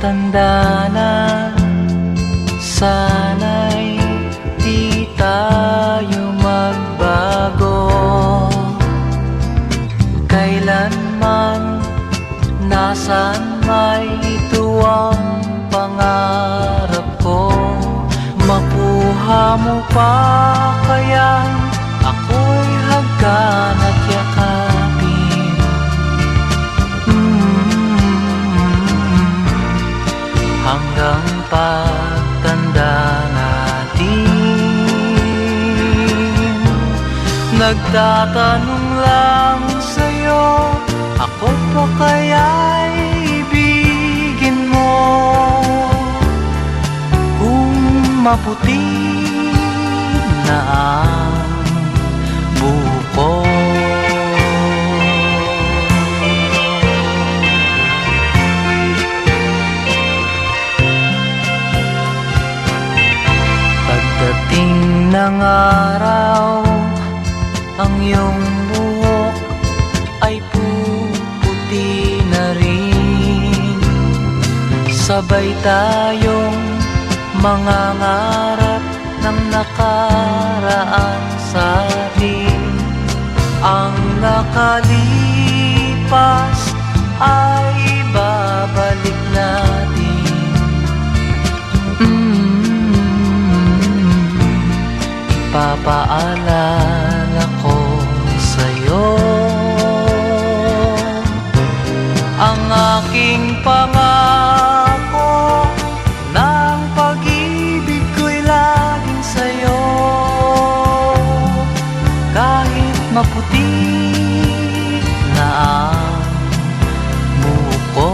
pagtanda na, sana'y di tayo magbago. Kailanman, nasaan may ito ang pangarap ko. Makuha mo pa kaya ako'y hagkan at yakapin. Hanggang pagtanda natin, nagtatanong lang sa'yo, ako pa kaya'y ibigin mo? Kung maputi na ang buko. Pagdating ng araw, ang iyong buhok ay puputi na rin. Sabay tayong mangangarap ng nakaraan sa atin. Ang nakalipas ay babalik natin. Ipapaalala ko sa'yo ang aking pangako, ng pag-ibig ko'y laging sa'yo. Kahit maputi na ang buko.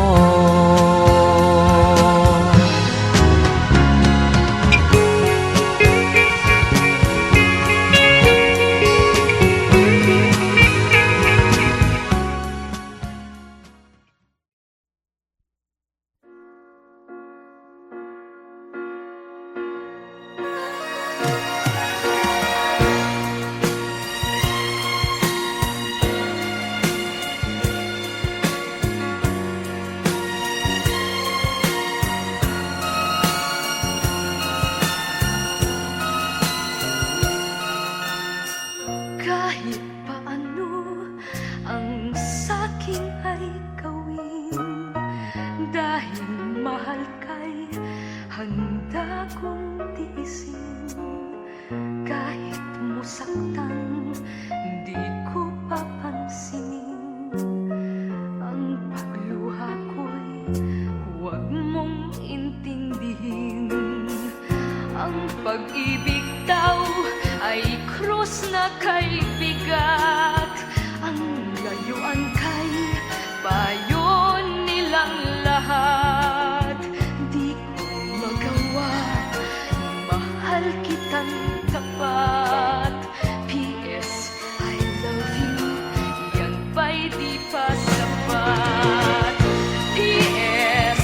Kahit paano ang sa'kin ay gawin, dahil mahal ka'y handa kong tiisin. Kahit musaktan, di ko papansinin. Ang pagluha ko'y huwag mong intindihin. Ang pag-ibig daw ay krus na kay bigat. Ang layuan kay payo nilang lahat. Di ko magawa, mahal kitang tapat. P.S. I love you, yan ba'y di pa sapat? P.S.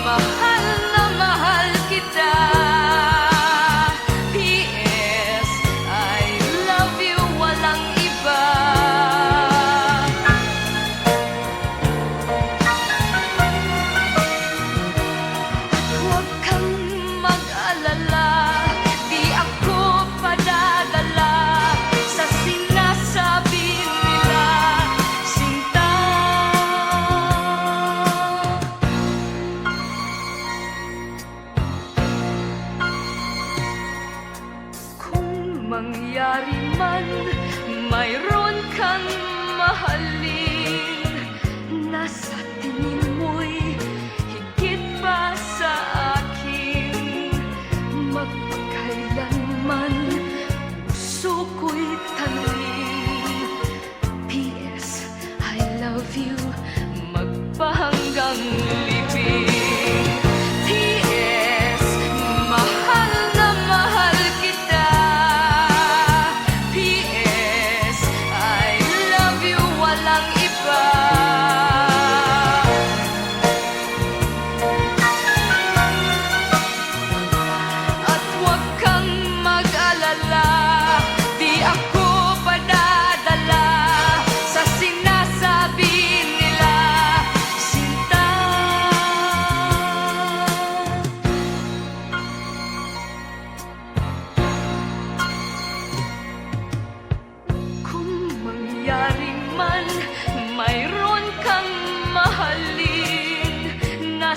mahal na mahal kita.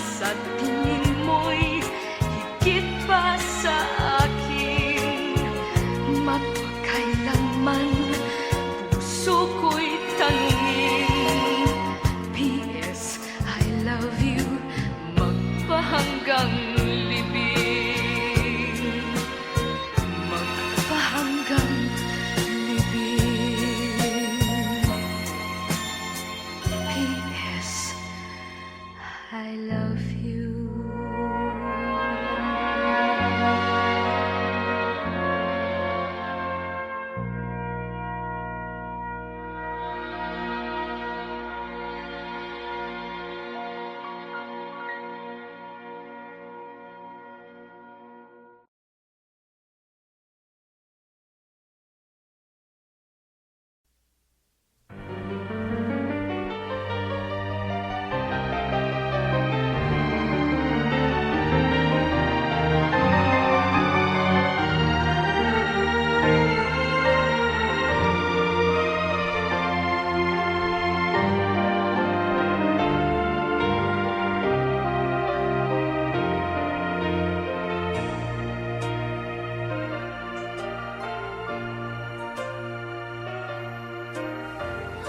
sa tingin mo'y higit pa sa akin. Magpakailanman puso ko'y tanungin. P.S. I love you, magpahanggang libing. Magpahanggang libing. P.S. I love you.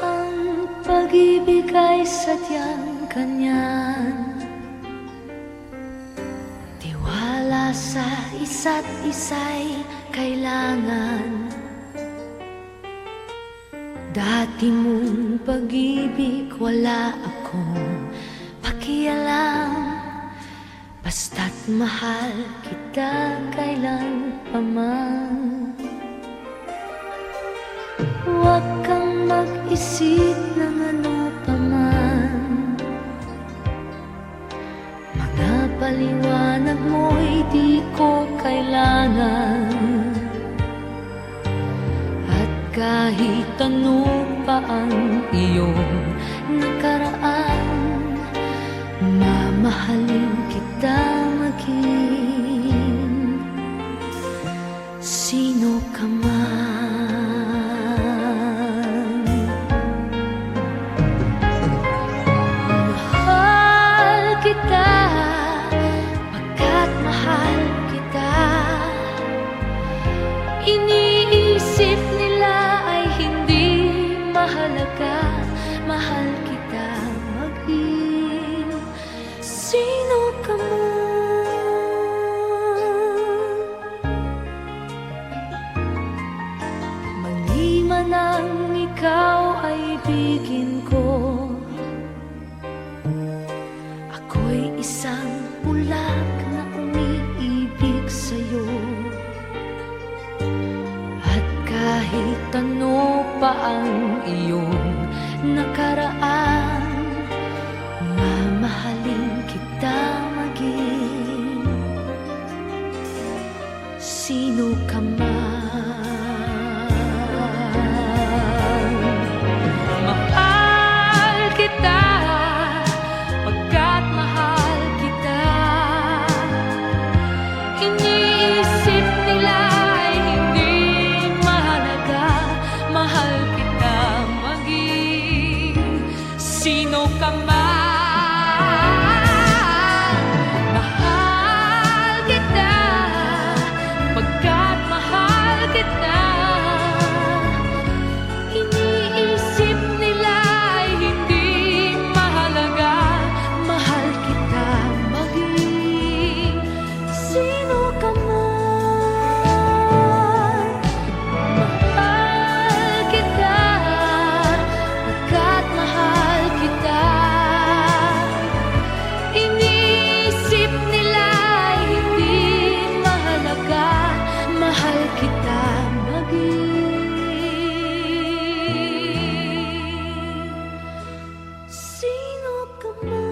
Ang pag-ibig ay sadyang kanyan, tiwala sa isa't isa'y kailangan. Dati mong pag-ibig wala akong pakialam, basta't mahal kita kailan pa man. Huwag kang mag-isip ng ano pa man, mga paliwanag mo'y di ko kailangan. At kahit ano pa ang iyong nakaraan, mamahalin kita maging sino ka man. Pagkat mahal kita, iniisip nila ay hindi mahalaga. Mahal kita maging sino ka man. Maliman ang ikaw ay ibigin ko, ako'y isang bulag na umiibig sa'yo. At kahit ano pa ang iyong nakaraan, mamahalin kita maging sino ka man. Mahal kita pagkat mahal kita. Iniisip nila ay hindi mahalaga. Mahal kita maging sino ka man. Mahal kita pagkat mahal kita. Iniisip nila ay hindi mahalaga. Mahal kita maging sino ka man. Mahal kita pagkat mahal kita. Iniisip nila ay hindi mahalaga. Mahal kita maging sino ka man.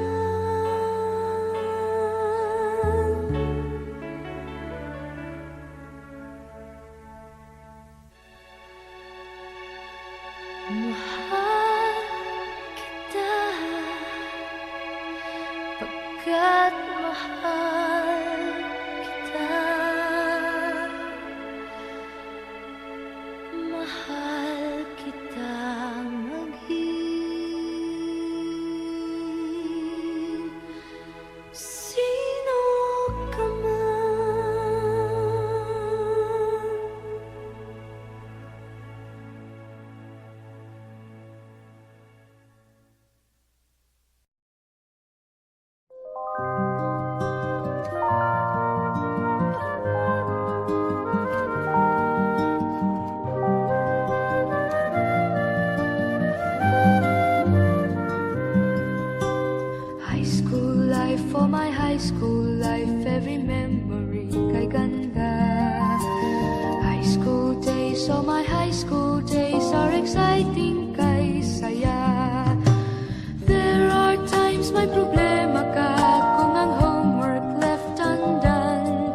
Mahal kita pagkat mahal kita. Mahal kita maging school life, every memory kay ganda. High school days, oh my high school days are exciting kay saya. There are times may problema ka kung ang homework left undone.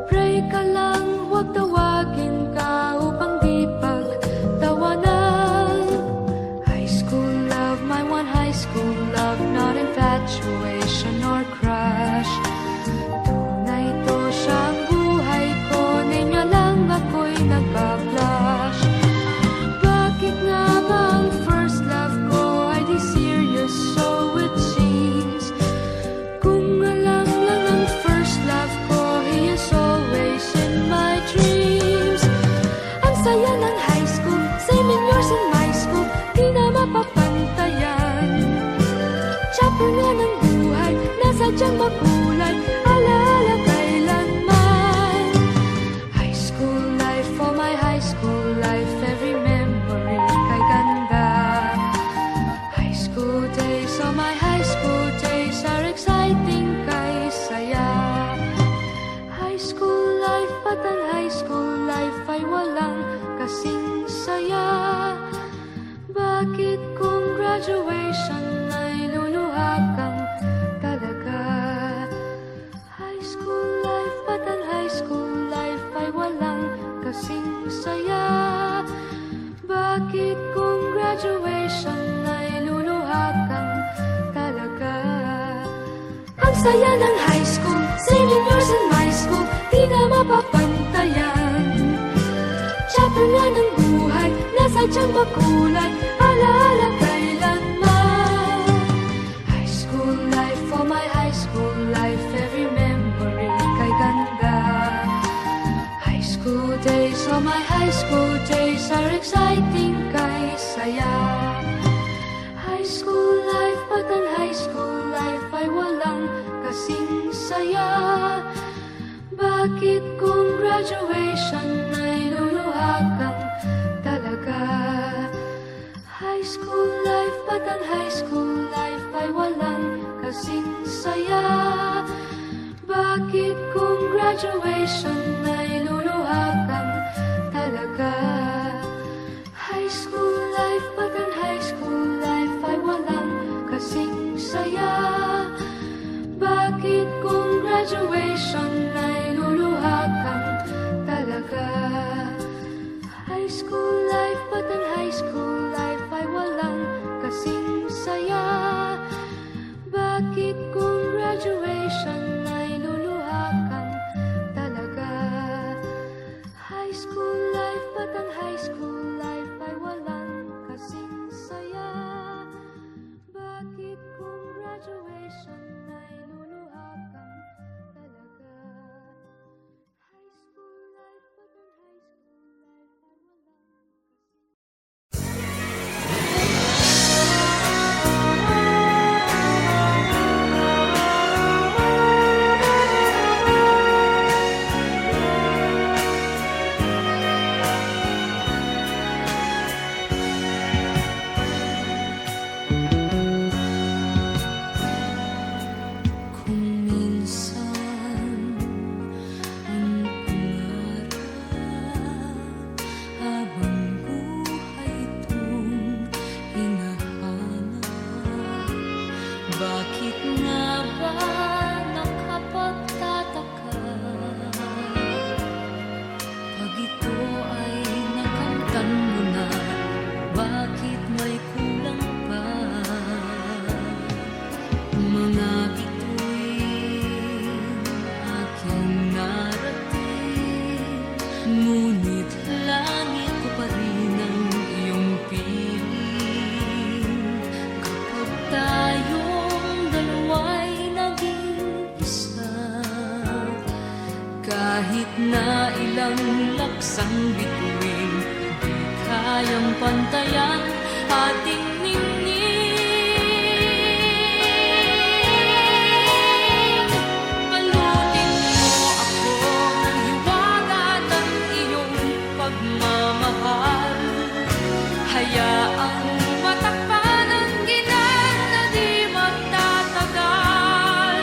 Pray ka lang, huwag tawagin ka upang di pagtawanan. High school love, my one high school love, not infatuation or crush. Tunay to siyang buhay ko, niya lang ako'y nagbablush. Bakit nga ba ang first love ko ay di serious, so it seems? Kung alam lang ang first love ko, he is always in my dreams. Ang saya ng high school, same in yours in my school, di na mapapantayan. Chapter nga ng buhay, nasadyang makulay, alaala kailanman. High school life, oh my high school life, every memory kay ganda. High school days, oh my high school days are exciting kay saya. High school life, at ang high school life ay walang kasing saya. Bakit kung graduation ay luluha kang talaga? High school life, at ang high school life ay walang kasing saya. Bakit kung graduation ay luluha kang talaga? Ang saya ng high school, same in yours in my school, di na mapapantayan. Chapter nga ng buhay, nasadyang makulay, alaala kailanman. High school life, oh my high school life, every memory kay ganda. High school days, oh my high school days are exciting kay saya. High school life, at ang high school life ay walang kasing saya. Bakit kung graduation ay luluha kang talaga? High school life, at ang high school life ay walang kasing saya. Bakit kung graduation ay luluha kang talaga? High school life, at ang high school life ay walang kasing saya. Bakit kung graduation ay luluha kang talaga? High school life, at ang high school life ay walang kasing saya. Bakit kung graduation ay luluha kang talaga? High school life, at ang high school life ay walang kasing saya. Bakit kung graduation ay luluha kang talaga? High school life, at ang high school life ay walang kasing Kung minsan ang pangarap habang buhay itong hinahanap, bakit nga ba nakapagtataka pag ito ay nakamtan mo na? Bakit may kulang pa? Mga bituin aking narating, ngunit langit ko pa rin ang iyong piling. Kapag tayong dalawa'y naging isa, kahit na ilang laksang bituin, di kayang pantayan ating ningning. Balutin mo ako ng hiwaga ng iyong pagmamahal. Hayaang matakpan ang ginang na di magtatagal.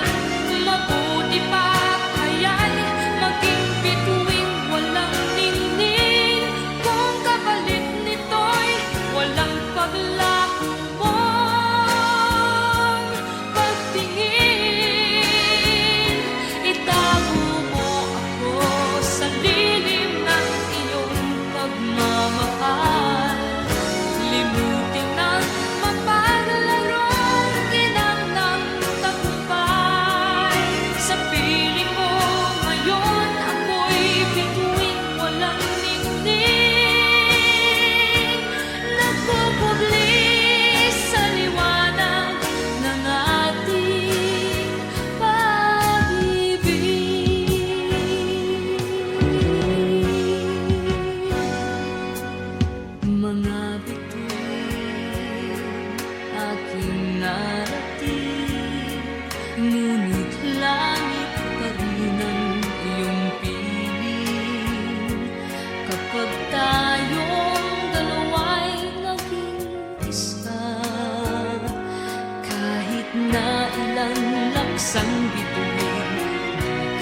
bituin.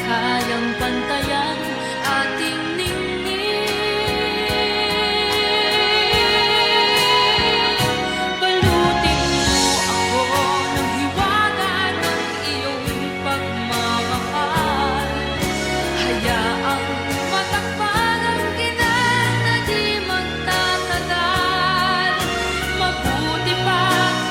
Kayang pantayan ating ningning. Balutin mo ako ng hiwaga ng iyong pagmamahal. Hayaang matakpan ang ginang na di magtatagal. Mabuti pa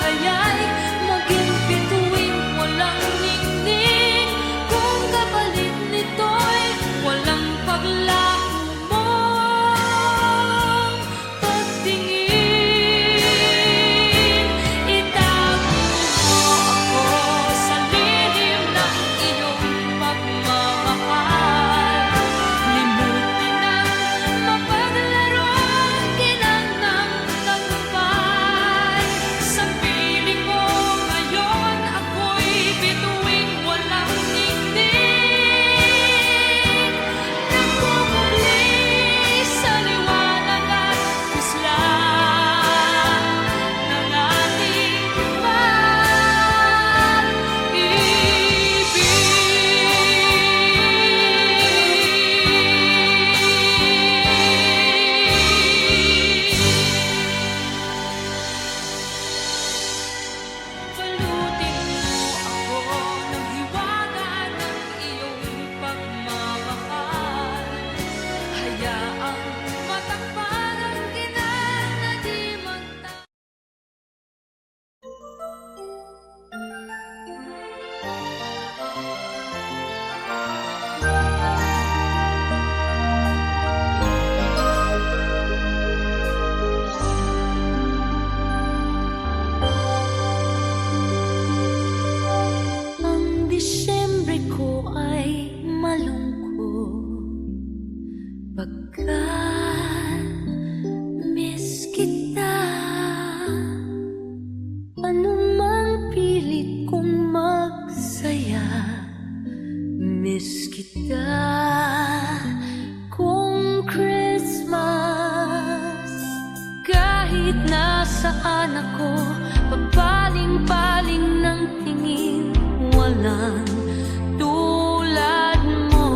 kaya'y maging bituin walang ningning. Kung kapalit nito'y walang paglaho mong pagtingin. Itago mo ako sa lihim ng iyong pagmamahal. Limutin ang mapaglaro ang ginang ng tagumpay. Sa piling mo ngayon ako'y bituing walang ningning. Nagmumuli sa liwanag at puslan ng ating pag-ibig. Balutin mo ako ng hiwaga ng iyong pagmamahal. Hayaang matakpan ang ginang na di magtatagal. Ang Disyembre ko ay malungkot pagkat miss kita. Anumang pilit kong magsaya, miss kita. Kung Christmas, kahit nasaan ako, papaling-paling ng tingin, walang tulad mo.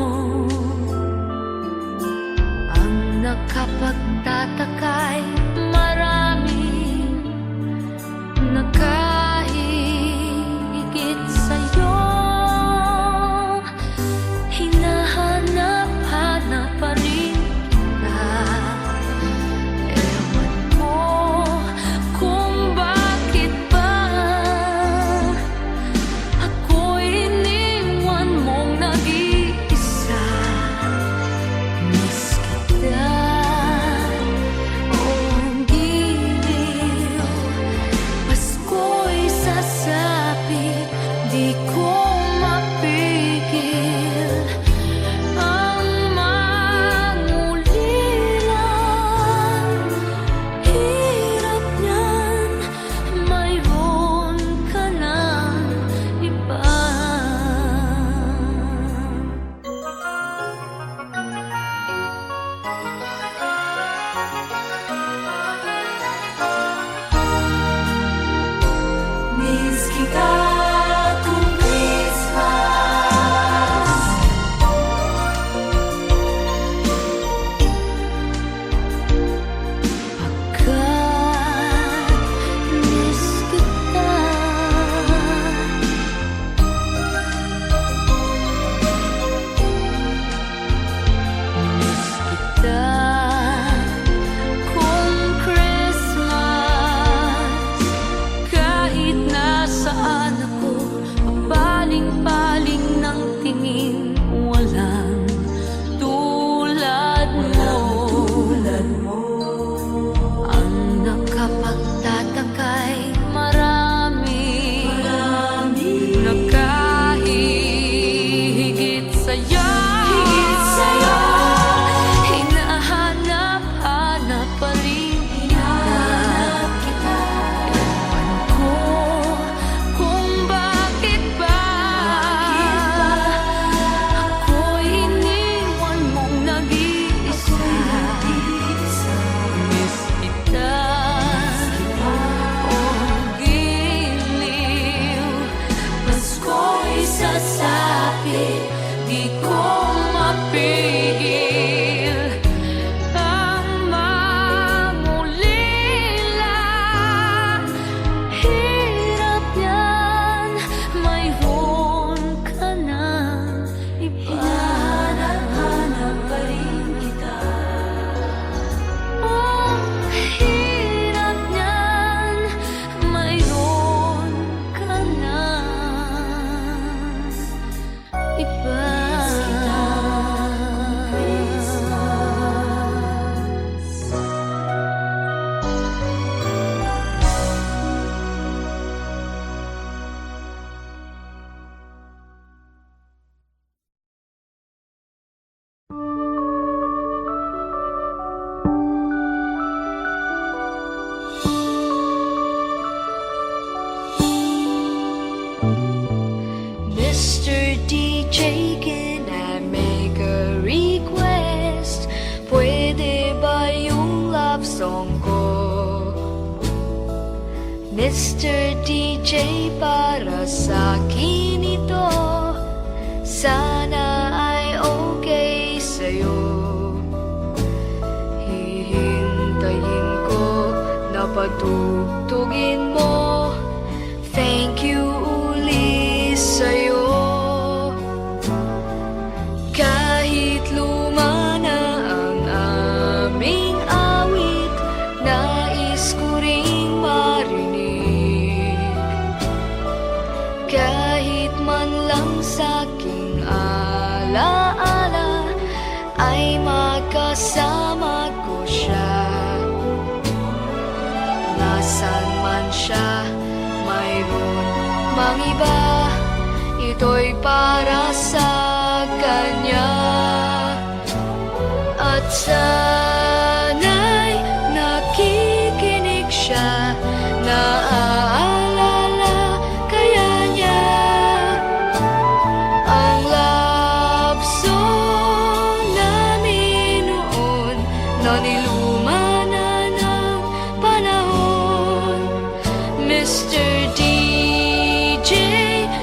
Ang nakapagtataka'y maraming nakahigit sa'yo. Hinahanap-hanap pa rin kita. Ewan ko kung bakit ba ako'y di ko mapigil ang mangulila. Hirap yan, mayroon ka ng iba. Hinahanap pa rin kita. Oh, hirap yan, mayroon ka ng iba. Mr. DJ, can I make a request? Pwede ba yung love song ko? Mr. DJ, para sa akin ito, sana ay okay sa'yo. Hihintayin ko na patugtugin mo. Thank you uli sa'yo. Kahit luma na ang aming awit, nais ko ring marinig. Kahit man lang sa'king alaala, ay makasama ko siya. Nasaan man siya, mayroon mang iba, ito'y para sa kanya. At sana'y nakikinig siya, naaalala kaya niya ang love song namin noon, na niluma na ng panahon. Mr. DJ,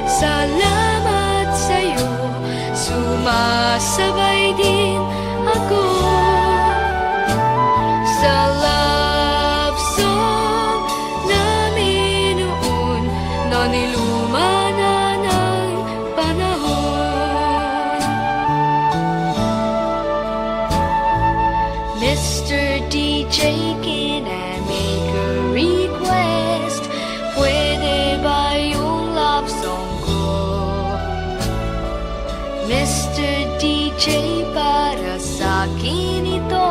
salamat sa'yo, sumasabay din ako sa love song namin noon, na niluma na ng panahon. Mr. DJ, can I make a request? Pwede ba yung love song ko? Mr. DJ, para sa akin ito,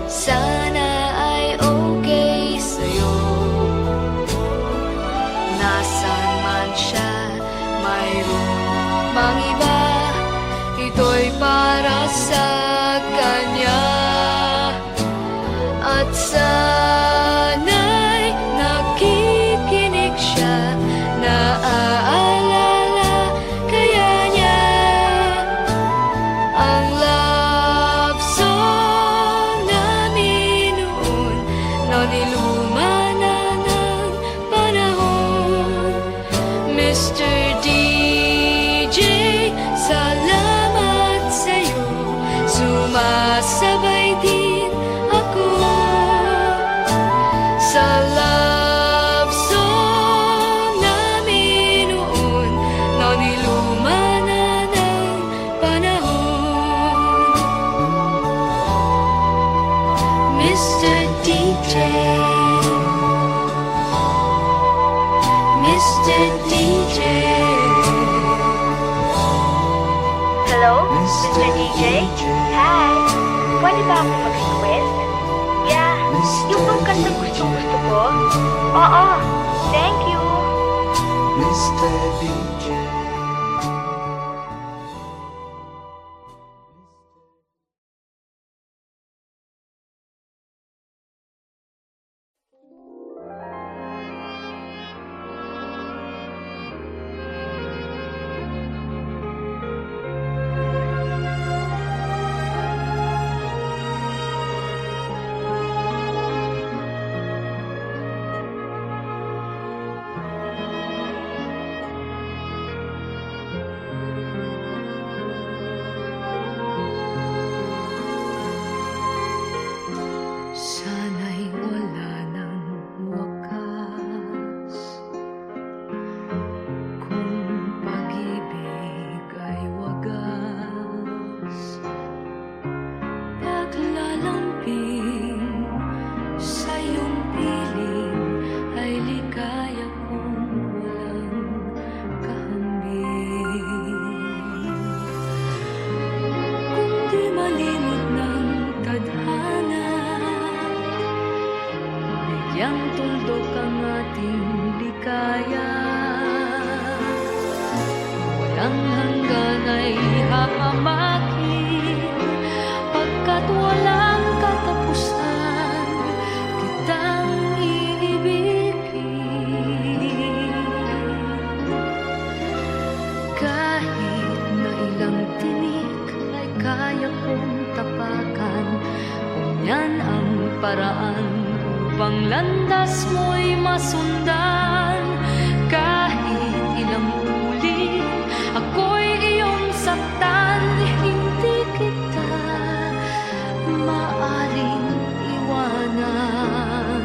sana ay okay sa'yo. Nasaan man siya, mayroon mang iba, ito'y para sa kanya. At sana'y nakikinig siya, naaalala kaya niya ang love song namin noon, na niluma na ng panahon. Mr. DJ, salamat sa'yo, sumasabay din ako sa love song namin noon, na niluma na ng panahon. Mr. DJ, Mr. DJ. Hello, Mr. DJ? Hi! Pwede ba ako mag-request? Yeah, yung bang kanta gusto ko? Oo, thank you! Mr. DJ. paraan upang landas mo'y masundan. Kahit ilang ulit ako'y iyong saktan, hindi kita maaring iwanan.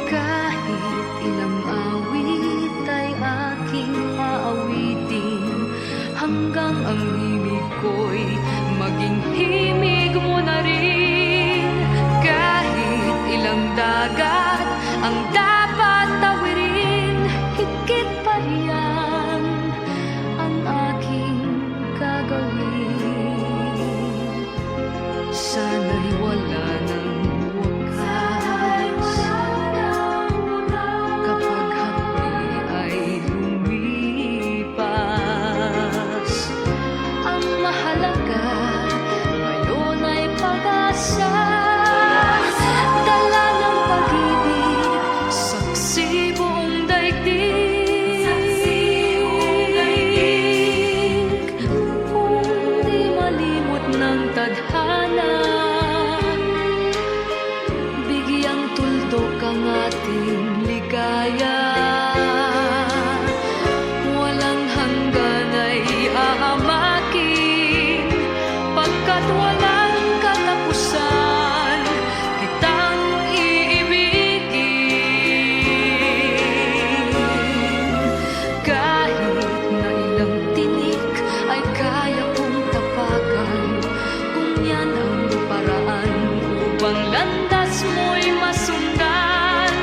Kahit ilang awit ay aking aawitin, hanggang ang himig ko'y maging himig mo na rin. Kahit ilang dagat ang dapat tawirin, higit pa riyan ang aking gagawin. Sana'y wala nang wakas kapag hapdi ay lumipas. Ang mahalaga ngayon ay pag-asa, dala ng pag-ibig, saksi buong daigdig. Kung di malimot ng tadhana, bigyang tuldok ang ating ligaya. Walang hanggan ay aamakin, pagkat walang katapusan kitang iibigin. Kahit na ilang tinik ay kaya kong tapakan, kung yan ang paraan upang landas mo'y masundan.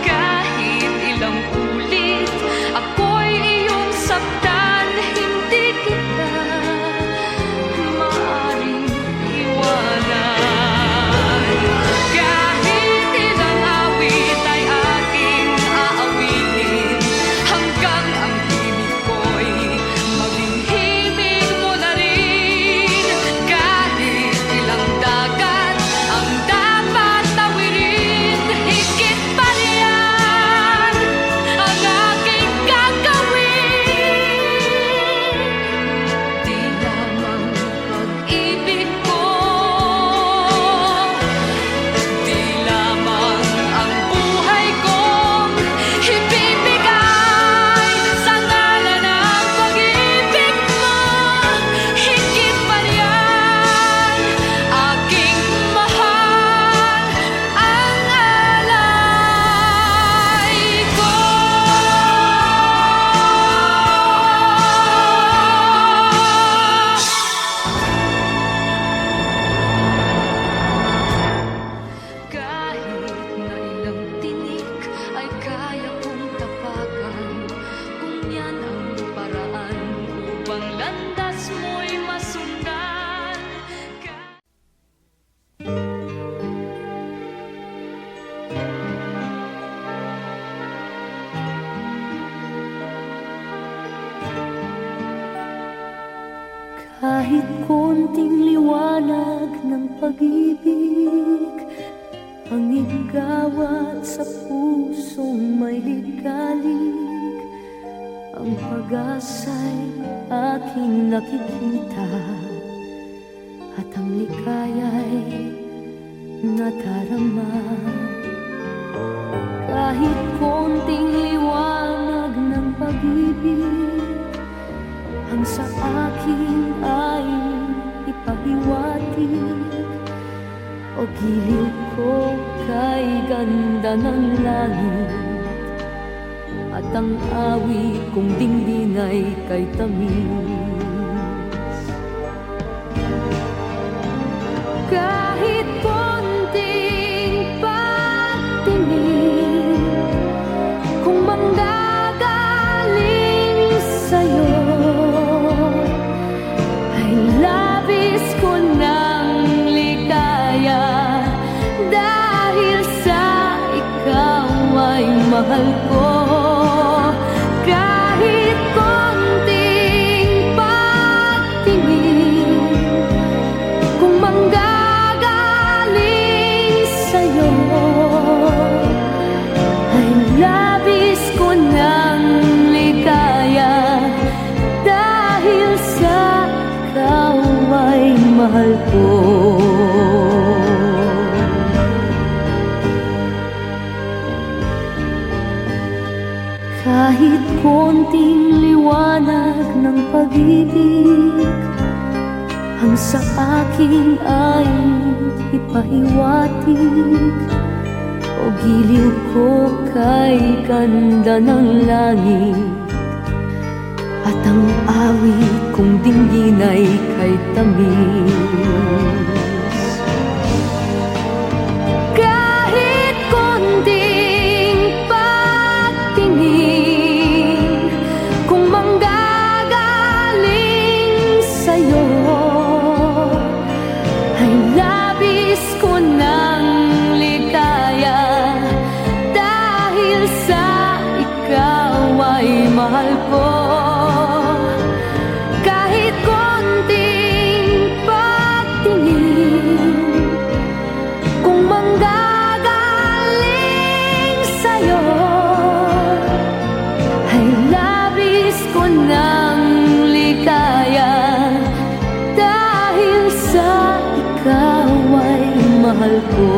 Kahit ilang ulit ako'y iyong saktan, hindi kita maaring iwanan. Kahit ilang awit ay aking aawitin, hanggang ang himig ko'y maging himig mo na rin. Kahit ilang dagat ang dapat tawirin, higit pa riyan ang aking gagawin. Di lamang pag-ibig ko, di lamang ang buhay kong ibibigay sa ngalan ng pag-ibig mo. Higit pa riyan aking mahal, ang alay ko. Kahit na ilang tinik ay kaya kong tapakan, kung yan ang paraan upang landas mo'y masundan. Kahit konting liwanag ng pag-ibig ang igawat sa pusong may ligalig, ang pag-asa'y aking nakikita at ang likaya'y nadarama. Kahit konting liwanag ng pag-ibig ang sa akin ay ipahiwatig, o giliw ko kay ganda ng langit, at ang awit kong dinggin ay kay tamis. Kahit konting pagtingin kung manggagaling sa'yo, ay labis ko ng ligaya, dahil sa ikaw ay mahal ko. Kahit konting pagtingin kung manggagaling sa'yo, ay labis ko ng ligaya, dahil sa ikaw ay mahal ko. konting liwanag ng pag-ibig ang sa akin ay ipahiwatig, o giliw ko kay ganda ng langit, at ang awit kong dinggin ay kay tamis. Kahit konting pagtingin, kung manggagaling sa'yo, ay labis ko ng ligaya, dahil sa ikaw ay mahal ko. Kahit konting pagtingin, kung manggagaling sa'yo, ay labis ko ng ligaya, dahil sa ikaw ay mahal ko.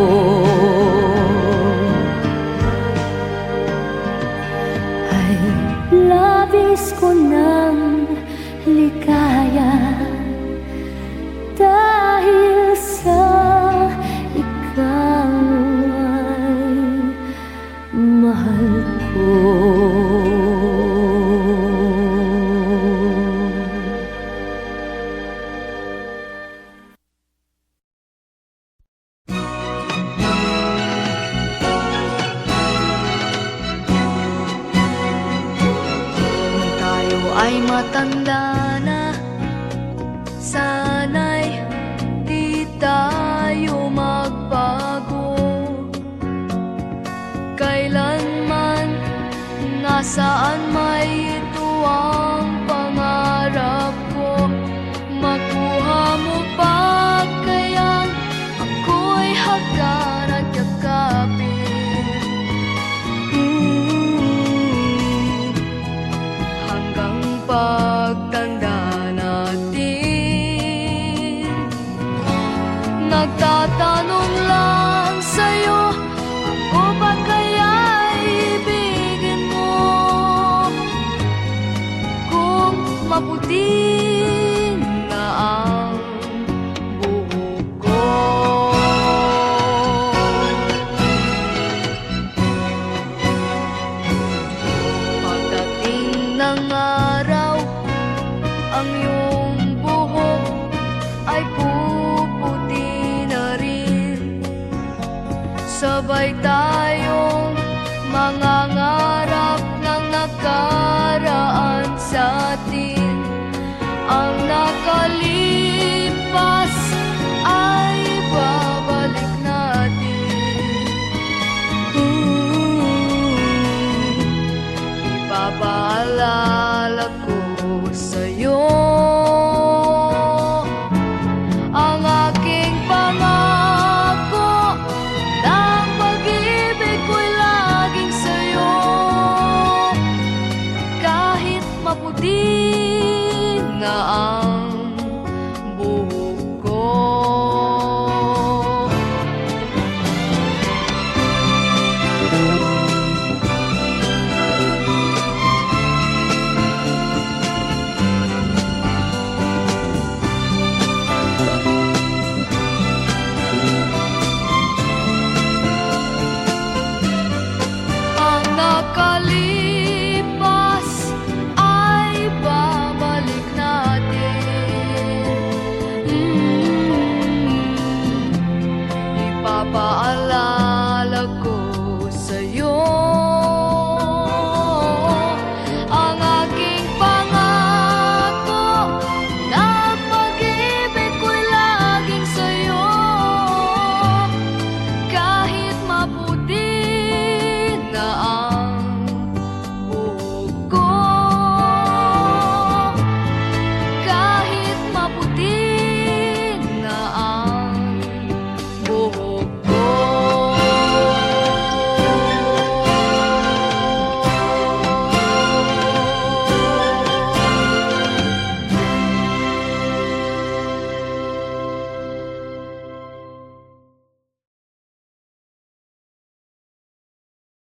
Ay labis ko ng ligaya, dahil sa ikaw ay mahal ko. Kung tayo ay matanda na, sana'y di tayo magbago. Kailanman, nasaan may ito ang pangarap ko. Makuha mo pa kayang ako'y hagdan at yakapin. Hanggang pagtanda natin, nagtatanong lang sa'yo, ako ba kaya ibigin mo? Kung maputi na ang buhok ko, pagdating ng araw, ang iyong buhok ay puputi na rin. Sabay tayo